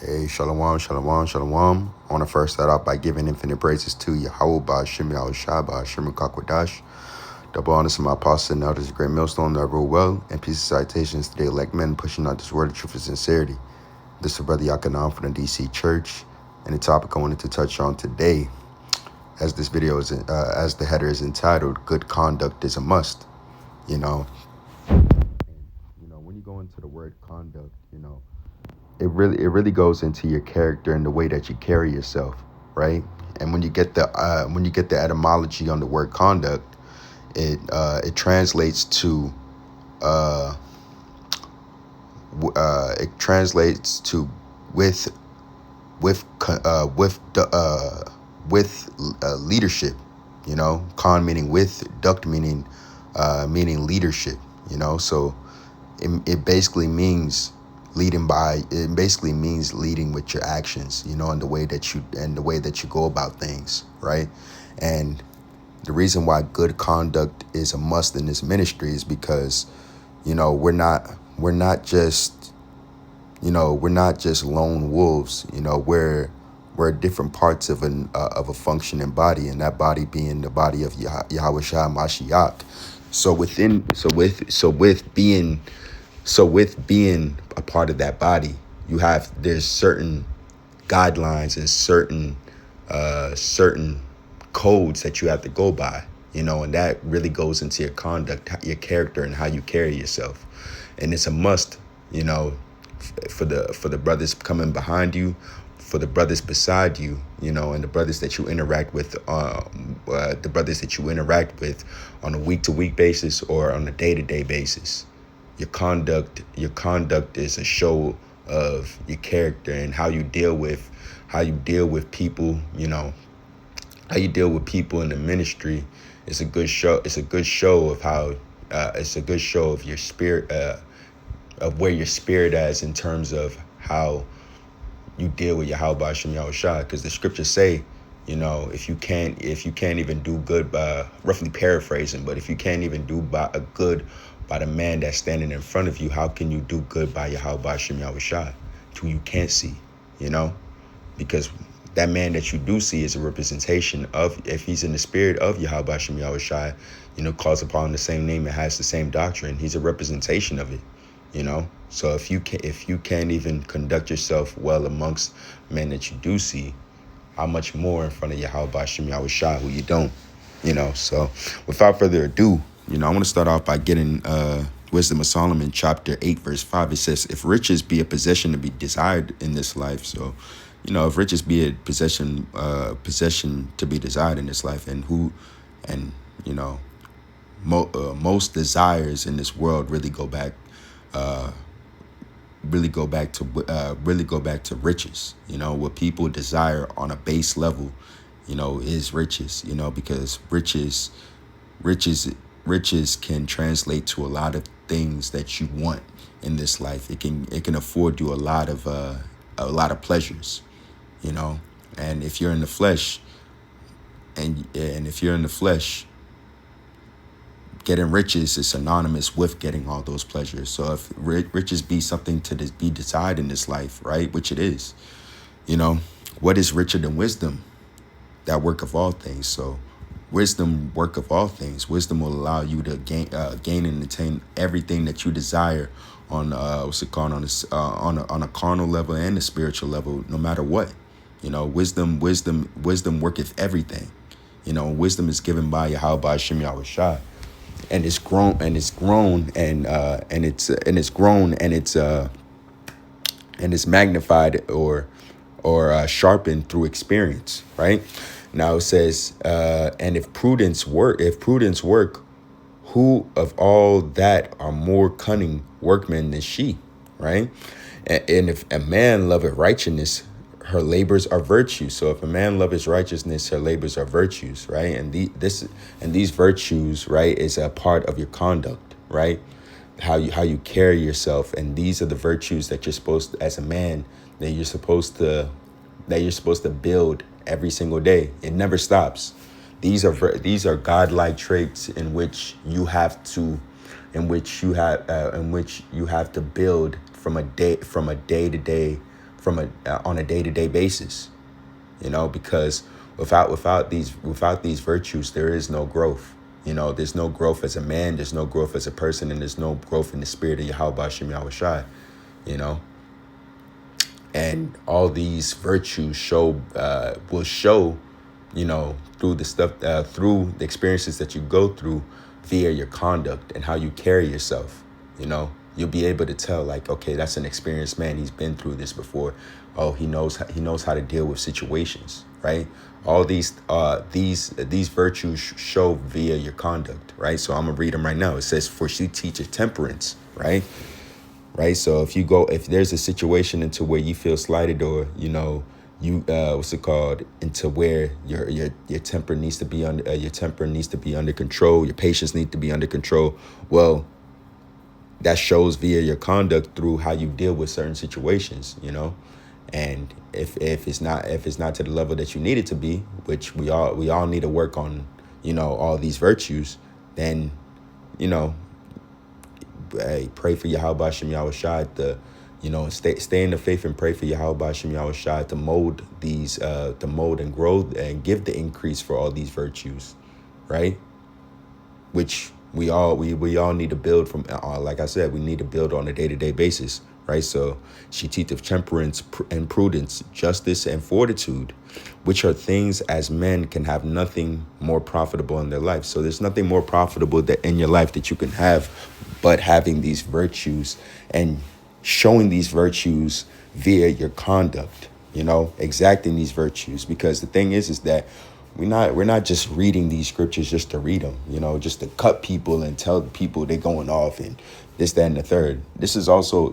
Hey, shalom, shalom, shalom. I want to first start out by giving infinite praises to Yahweh, Ba'ashem Yahushua, Ba'ashem Kakwadash. Double honors to my apostles and elders, a great millstone that rule well, and peace and citations to the elect men pushing out this word of truth and sincerity. This is Brother Yakanan from the DC Church, and the topic I wanted to touch on today, as this video is, as the header is entitled, "Good Conduct is a Must." You know, when you go into the word conduct, it really goes into your character and the way that you carry yourself, right? And when you get the etymology on the word conduct, it translates to with leadership. Con meaning with, duct meaning leadership. So it basically means leading by. It basically means leading with your actions. And the way that you go about things, right? And the reason why good conduct is a must in this ministry is because we're not just lone wolves. We're different parts of a functioning body, and that body being the body of Yahweh Shah Mashiach. So with being a part of that body, there's certain guidelines and certain codes that you have to go by, and that really goes into your conduct, your character, and how you carry yourself. And it's a must, for the brothers coming behind you, for the brothers beside you, and the brothers that you interact with, on a week-to-week basis or on a day-to-day basis. Your conduct is a show of your character and how you deal with people. How you deal with people in the ministry. It's a good show. It's a good show of how. It's a good show of your spirit, of where your spirit is in terms of how you deal with Yahweh Ba'ashem Yahushua. Because the scriptures say, if you can't even do good by, roughly paraphrasing, but if you can't even do good by the man that's standing in front of you, how can you do good by Yahweh Ba'ashem Yahushua, who you can't see? Because that man that you do see is a representation of, if he's in the spirit of Yahweh Ba'ashem Yahushua, calls upon the same name and has the same doctrine, he's a representation of it. So if you can't even conduct yourself well amongst men that you do see, how much more in front of Yahweh Ba'ashem Yahushua, who you don't? So without further ado, I want to start off by getting Wisdom of Solomon, chapter 8, verse 5. It says, if riches be a possession to be desired in this life, so, if riches be a possession to be desired in this life, most desires in this world really go back to riches. What people desire on a base level, is riches. Because riches can translate to a lot of things that you want in this life. It can afford you a lot of pleasures, and if you're in the flesh, getting riches is synonymous with getting all those pleasures. So if riches be something to be desired in this life, right, which it is, what is richer than wisdom? That work of all things. So wisdom, work of all things. Wisdom will allow you to gain and attain everything that you desire on on a carnal level and a spiritual level, no matter what. Wisdom worketh everything. Wisdom is given by Yahweh Ba'ashem Yahushua. And it's grown and it's magnified or sharpened through experience, right? Now it says, and if prudence work, who of all that are more cunning workmen than she, right? And if a man loveth righteousness, her labors are virtues. So if a man loves righteousness, her labors are virtues, right? And these virtues, right, is a part of your conduct, right? How you carry yourself, and these are the virtues that you're supposed to, as a man, that you're supposed to build every single day. It never stops. These are godlike traits in which you have to build from a day to day from a on a day-to-day basis, because without these virtues, there is no growth. There's no growth as a man, there's no growth as a person, and there's no growth in the spirit of Yahweh Shem Yahushai, you know. And all these virtues will show, through the stuff, through the experiences that you go through via your conduct and how you carry yourself. You'll be able to tell, like, okay, that's an experienced man. He's been through this before. Oh, he knows how to deal with situations, right? All these virtues show via your conduct, right? So I'm gonna read them right now. It says, "For she teaches temperance," right? Right. So if there's a situation into where you feel slighted, or what's it called, into where your temper needs to be under control, your patience needs to be under control. Well, that shows via your conduct through how you deal with certain situations, and if it's not to the level that you need it to be, which we all need to work on, all these virtues, then hey, pray for Yahweh Shem Yahushai to, stay in the faith and pray for Yahweh Shem Yahushai to mold and grow and give the increase for all these virtues, right? Which we all need to build from. Like I said, we need to build on a day-to-day basis, right? So she teacheth temperance and prudence, justice and fortitude, which are things as men can have nothing more profitable in their life. So there's nothing more profitable that in your life that you can have but having these virtues and showing these virtues via your conduct, exacting these virtues. Because the thing is that we're not just reading these scriptures just to read them, just to cut people and tell people they're going off and this, that, and the third. This is also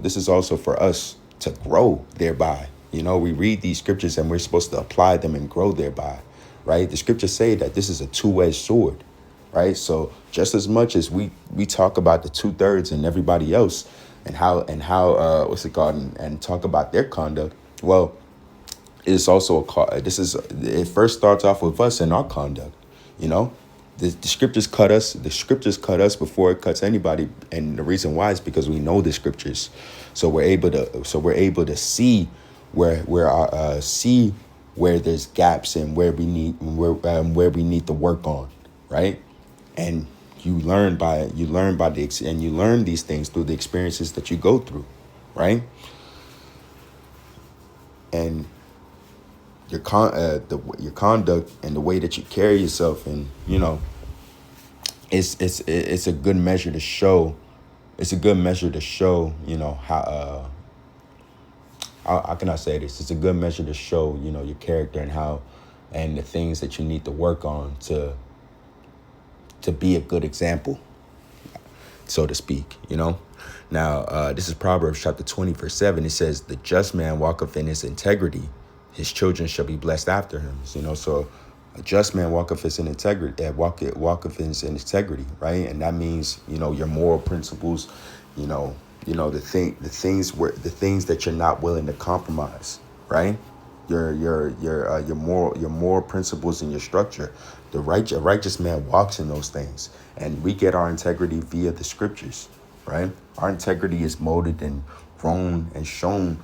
for us to grow thereby. We read these scriptures and we're supposed to apply them and grow thereby, right? The scriptures say that this is a two-edged sword, right? So just as much as we talk about the 2/3 and everybody else and how what's it called, and talk about their conduct, well, it's also it first starts off with us and our conduct. The scriptures cut us. The scriptures cut us before it cuts anybody, and the reason why is because we know the scriptures, so we're able to see where there's gaps and where we need to work on, right? And you learn these things through the experiences that you go through, right? And your conduct and the way that you carry yourself, and it's a good measure to show. It's a good measure to show, how can I say this? It's a good measure to show, your character and the things that you need to work on to be a good example, so to speak, Now, this is Proverbs chapter 20, verse 7. It says, "The just man walketh in his integrity, his children shall be blessed after him." So a just man walketh in integrity, walketh in his integrity, right? And that means, your moral principles, the things that you're not willing to compromise, right? Your moral principles and your structure. A righteous man walks in those things, and we get our integrity via the scriptures, right? Our integrity is molded and grown and shown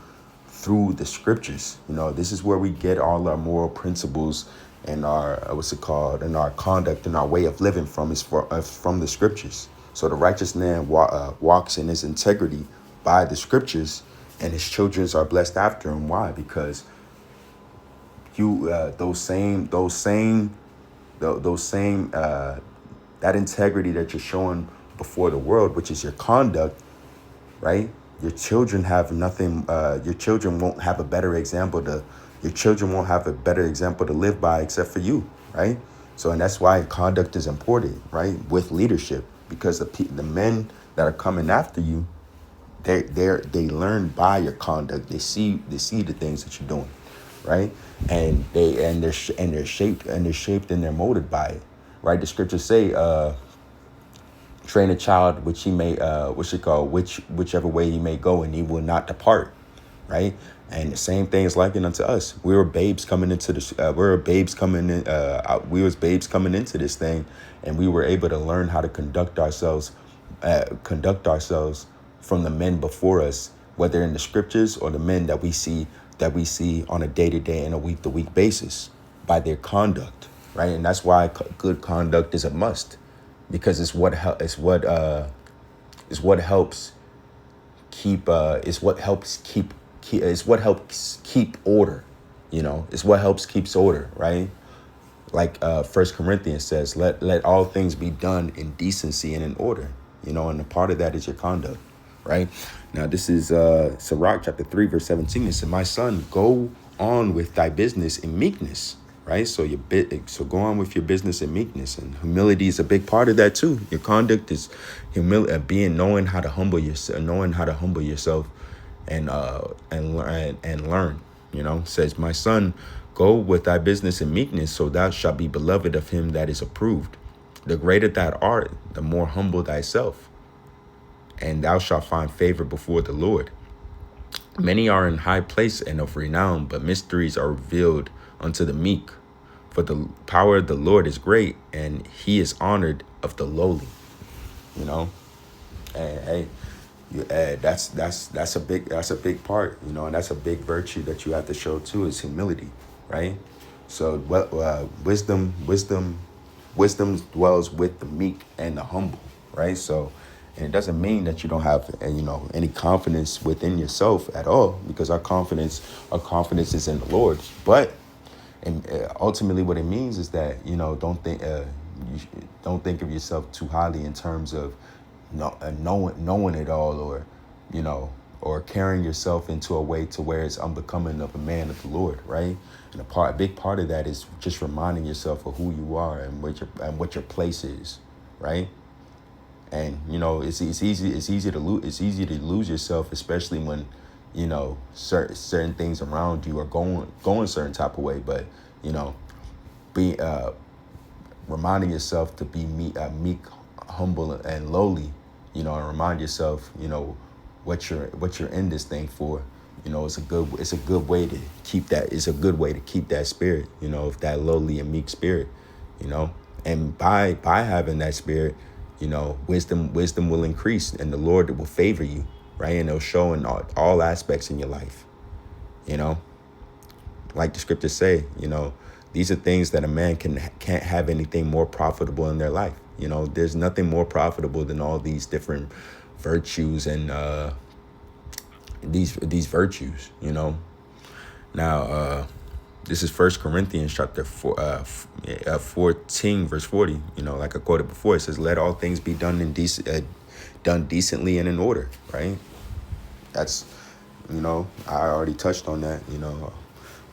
through the scriptures. This is where we get all our moral principles and our and our conduct and our way of living from the scriptures. So the righteous man walks in his integrity by the scriptures, and his children are blessed after him. Why? Because that integrity that you're showing before the world, which is your conduct, right? Your children have nothing. Your children won't have a better example to live by except for you, right? So, and that's why conduct is important, right? With leadership, because the men that are coming after you, they learn by your conduct. They see the things that you're doing, right? And they're shaped and they're molded by it, right? The scriptures say, "Train a child which he may whichever way he may go, and he will not depart," right? And the same thing is likened unto us. We were babes coming into this. We was babes coming into this thing, and we were able to learn how to conduct ourselves from the men before us, whether in the scriptures or the men that we see that we see on a day-to-day and a week-to-week basis by their conduct, right? And that's why good conduct is a must, because it's what helps it's what helps keep order. It's what helps keeps order, right? Like First Corinthians says, let all things be done in decency and in order. And a part of that is your conduct, right? Now this is Sirach chapter 3 verse 17. It said, "My son, go on with thy business in meekness." Right? So go on with your business in meekness, and humility is a big part of that too. Your conduct is humility, knowing how to humble yourself, and learn. Says, "My son, go with thy business in meekness, so thou shalt be beloved of him that is approved. The greater thou art, the more humble thyself, and thou shalt find favor before the Lord. Many are in high place and of renown, but mysteries are revealed unto the meek. For the power of the Lord is great, and he is honored of the lowly." And that's a big part, and that's a big virtue that you have to show too, is humility, right? So wisdom dwells with the meek and the humble, right? So, and it doesn't mean that you don't have any confidence within yourself at all, because our confidence is in the Lord. But ultimately, what it means is that don't think of yourself too highly in terms of knowing it all, or carrying yourself into a way to where it's unbecoming of a man of the Lord, right? And a big part of that is just reminding yourself of who you are and what your place is, right? And it's easy to lose yourself, especially when certain things around you are going a certain type of way. But be reminding yourself to be meek, humble, and lowly, and remind yourself what you're in this thing for. It's a good way to keep that. It's a good way to keep that spirit, of that lowly and meek spirit, and by having that spirit, wisdom will increase, and the Lord will favor you, right? And it'll show in all aspects in your life, like the scriptures say, these are things that a man can't have anything more profitable in their life. There's nothing more profitable than all these different virtues and these virtues. Now this is First Corinthians chapter 14 verse 40. Like I quoted before, it says, "Let all things be done done decently and in order." Right? That's I already touched on that.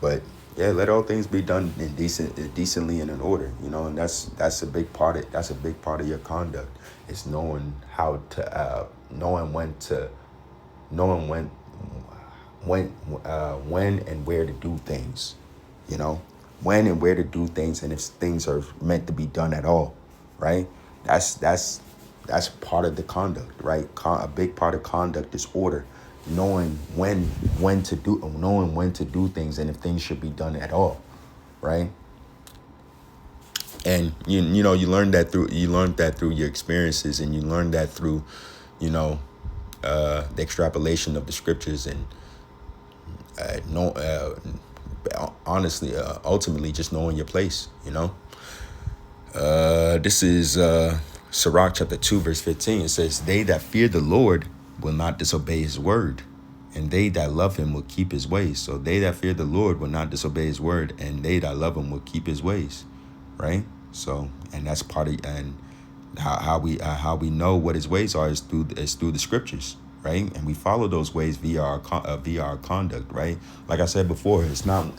But yeah, let all things be done decently and in order. And that's a big part of your conduct. It's knowing how to knowing when and where to do things. When and where to do things, and if things are meant to be done at all, right? That's part of the conduct, right? A big part of conduct is order, knowing when to do things, and if things should be done at all, right? And you learned that through your experiences, and you learned that through the extrapolation of the scriptures, and honestly, ultimately just knowing your place. This is Sirach chapter 2 verse 15. It says, "They that fear the Lord will not disobey his word, and they that love him will keep his ways." So they that fear the Lord will not disobey his word, and they that love him will keep his ways, right? So, and that's part of, and how we know what his ways are is through the scriptures, right? And we follow those ways via our conduct, right? Like I said before, it's one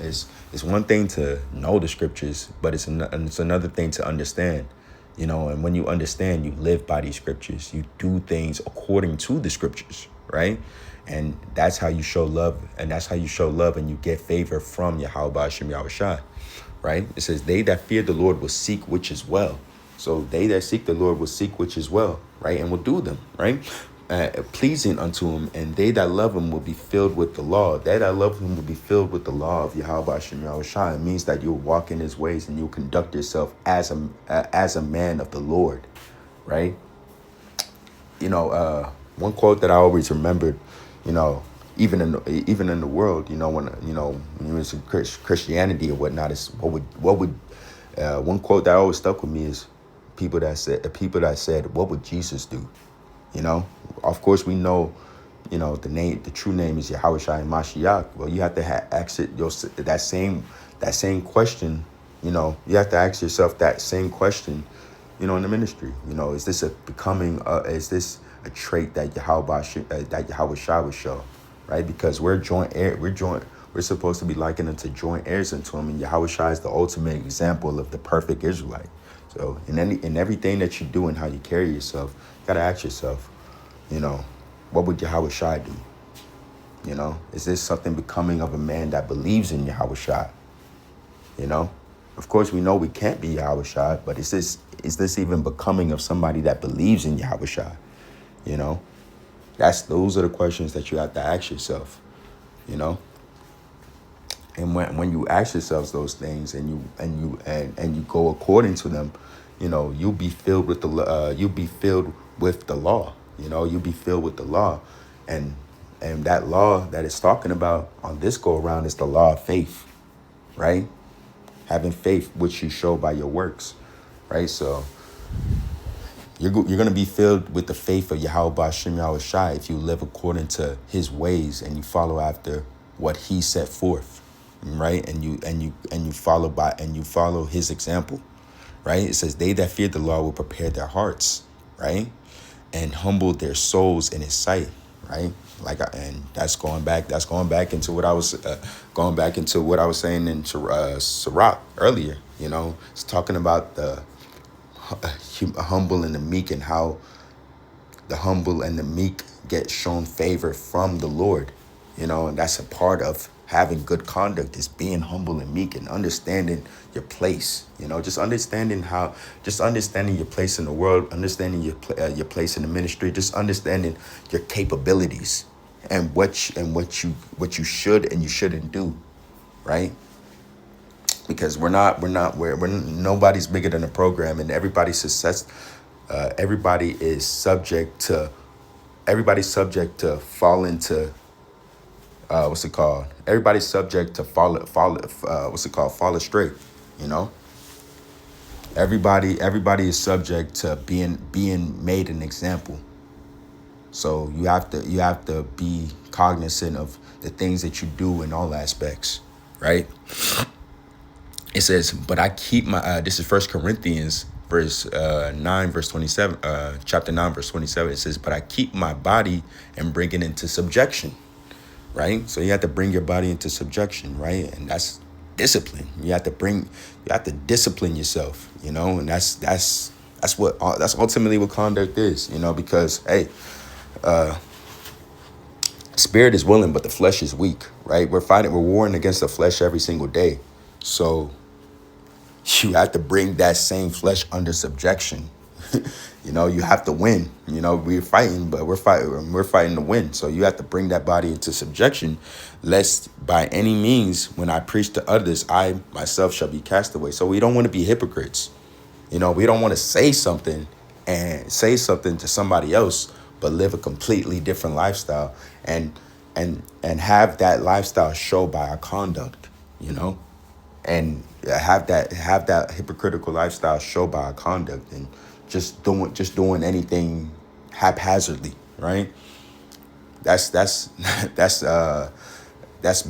thing to know the scriptures, but it's another thing to understand. And when you understand, you live by these scriptures. You do things according to the scriptures, right? And that's how you show love, and you get favor from Yahweh Hashem Yahushua, right? It says, "They that fear the Lord will seek which is well." So they that seek the Lord will seek which is well, right? And will do them, right? Pleasing unto him, and they that love him will be filled with the law. They that love him will be filled with the law of Yahweh Hashem Yahushua. It means that you'll walk in his ways, and you'll conduct yourself as a man of the Lord, right? One quote that I always remembered, even in the world, when you're into Christianity or whatnot, is what would one quote that always stuck with me is people that said, what would Jesus do? You know, of course we know, the true name is Yahweh Shai Mashiach. Well, you have to ask it that same question. You have to ask yourself that same question. In the ministry, is this is this a trait that Yahweh Shai would show, right? Because we're supposed to be likened unto joint heirs unto him, and Yahweh Shai is the ultimate example of the perfect Israelite. So in everything that you do and how you carry yourself, you gotta ask yourself, what would Yahweh Shai do? Is this something becoming of a man that believes in Yahweh Shai? Of course we know we can't be Yahweh Shai, but is this even becoming of somebody that believes in Yahweh Shai? Those are the questions that you have to ask yourself. And when you ask yourselves those things and you go according to them, you'll be filled with the law. You'll be filled with the law, and that law that it's talking about on this go around is the law of faith, right? Having faith, which you show by your works, right? So you're going to be filled with the faith of Yahweh Ba'ashem Yahweh Shai if you live according to his ways and you follow after what he set forth, right? And you follow his example, right? It says they that fear the law will prepare their hearts, right? And humble their souls in his sight, right? And that's going back into what I was saying in Sirach earlier. It's talking about the humble and the meek, and how the humble and the meek get shown favor from the Lord. And that's a part of having good conduct, is being humble and meek and understanding your place. Just understanding your place in the world, understanding your place in the ministry, just understanding your capabilities and what you should and you shouldn't do, right? Because we're nobody's bigger than a program, and everybody's success. Everybody's subject to fall into Everybody's subject to fall astray. Everybody is subject to being made an example. So you have to be cognizant of the things that you do in all aspects, right? It says, but I keep my, this is 1 Corinthians verse 9, verse 27, chapter 9, verse 27. It says, but I keep my body and bring it into subjection, right? So you have to bring your body into subjection, right? And that's discipline. You have to discipline yourself, and that's ultimately what conduct is, because, hey, spirit is willing, but the flesh is weak, right? We're warring against the flesh every single day. So you have to bring that same flesh under subjection. You have to win. We're fighting, but we're fighting to win. So you have to bring that body into subjection, lest by any means, when I preach to others, I myself shall be cast away. So we don't want to be hypocrites. We don't want to say something to somebody else, but live a completely different lifestyle and have that lifestyle show by our conduct, and have that hypocritical lifestyle show by our conduct, and just doing anything haphazardly, right? That's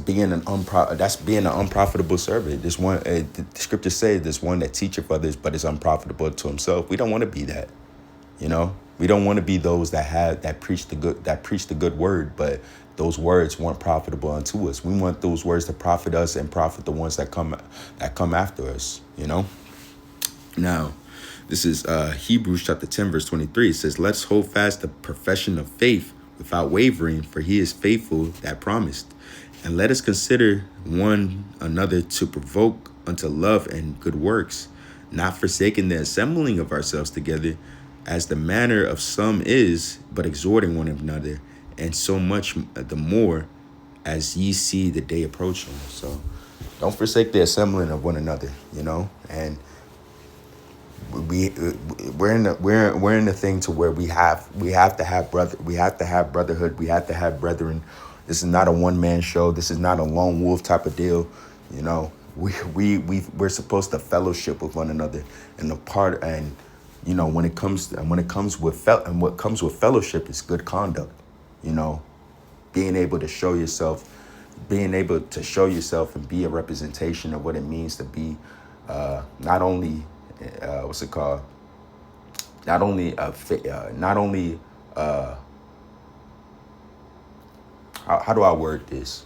being an unprofitable servant. This one, the scripture says, "This one that teacheth others, but is unprofitable to himself." We don't want to be that. We don't want to be those that preach the good word, but those words weren't profitable unto us. We want those words to profit us and profit the ones that come after us. Now, this is Hebrews chapter 10, verse 23. It says, "Let's hold fast the profession of faith without wavering, for he is faithful that promised. And let us consider one another to provoke unto love and good works, not forsaking the assembling of ourselves together, as the manner of some is, but exhorting one another, and so much the more as ye see the day approaching." So don't forsake the assembling of one another, and we're in the thing to where we have to have brotherhood. We have to have brethren This is not a one-man show. This is not a lone wolf type of deal. You know, we're supposed to fellowship with one another, and you know, when it comes with and what comes with fellowship is good conduct. You know, being able to show yourself, and be a representation of what it means to be not only what's it called? Not only how do I word this?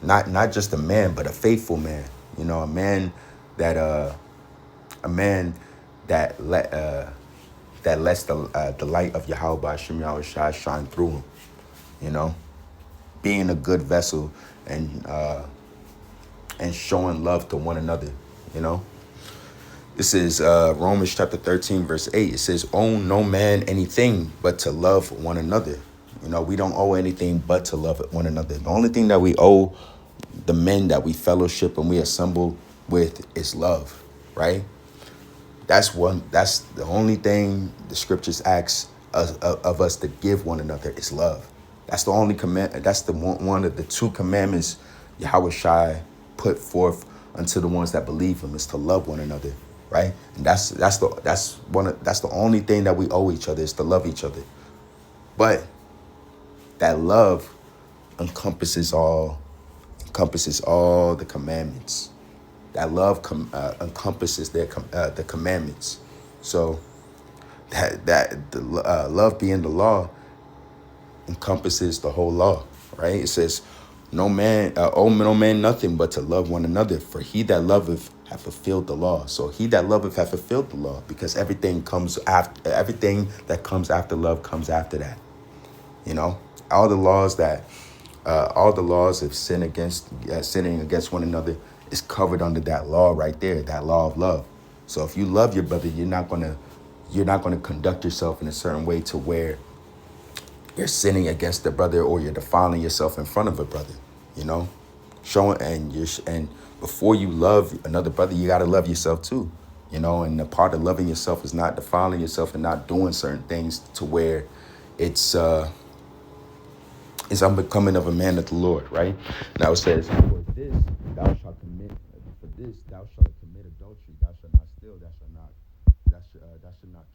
Not just a man, but a faithful man. You know, a man that that lets the light of Yahweh Hashem Yahweh Shai shine through him. You know, being a good vessel and showing love to one another. You know, this is Romans chapter 13 verse 8. It says, "Owe no man anything but to love one another." You know, we don't owe anything but to love one another. The only thing that we owe the men that we fellowship and we assemble with is love, right? That's the only thing the scriptures ask of us to give one another is love. That's the only command. That's the one of the two commandments Yahweh Shai put forth unto the ones that believe him, is to love one another, right? And that's the only thing that we owe each other, is to love each other. But that love encompasses all the commandments. That love encompasses the commandments. So love being the law encompasses the whole law, right? It says, "No man, owe no man nothing but to love one another. For he that loveth hath fulfilled the law." So he that loveth hath fulfilled the law, because everything that comes after love comes after that. You know, all the laws of sinning against one another is covered under that law right there, that law of love. So if you love your brother, you're not gonna conduct yourself in a certain way to where you're sinning against the brother or you're defiling yourself in front of a brother. You know, and before you love another brother, you gotta love yourself too. You know, and the part of loving yourself is not defiling yourself and not doing certain things to where it's unbecoming of a man of the Lord, right? Now it says, "For this thou shalt commit adultery, thou shalt not steal, thou shalt not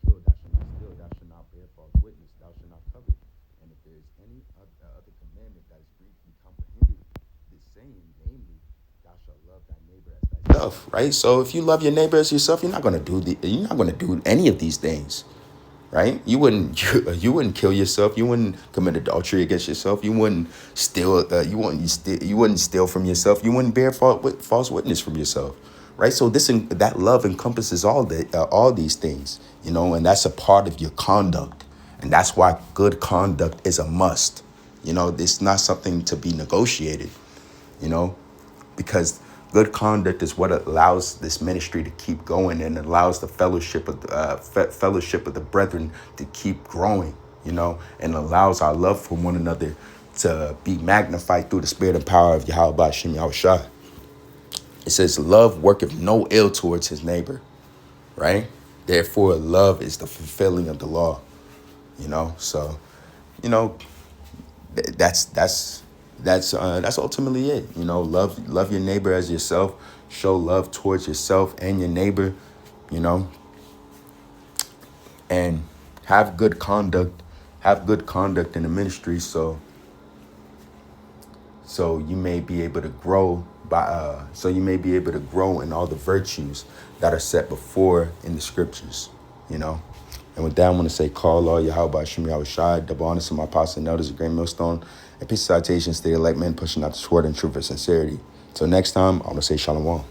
kill, thou shalt not steal, thou shalt not bear false witness, thou shalt not covet. And if there is any other commandment that is briefly comprehended, this saying, namely, thou shalt love thy neighbor as thyself." Right? So if you love your neighbor as yourself, you're not gonna do any of these things. Right? You wouldn't kill yourself. You wouldn't commit adultery against yourself. You wouldn't steal. You wouldn't steal from yourself. You wouldn't bear false witness from yourself. Right? So that love encompasses all these things. You know, and that's a part of your conduct, and that's why good conduct is a must. You know, it's not something to be negotiated. You know, because good conduct is what allows this ministry to keep going and allows the fellowship of the brethren to keep growing, you know, and allows our love for one another to be magnified through the spirit and power of Yahweh Hashem Yahweh Shai. It says, "Love worketh no ill towards his neighbor," right? Therefore, love is the fulfilling of the law, you know. So, you know, that's ultimately it. You know, love your neighbor as yourself. Show love towards yourself and your neighbor, you know, and have good conduct. Have good conduct in the ministry, so you may be able to grow in all the virtues that are set before in the scriptures, you know. And with that, I want to say, call all Yahweh Hashem Yahweh Shai, double honor to my apostles and elders, a great millstone, and peace citations to the elect men pushing out the sword in truth and sincerity. Till next time, I want to say shalom.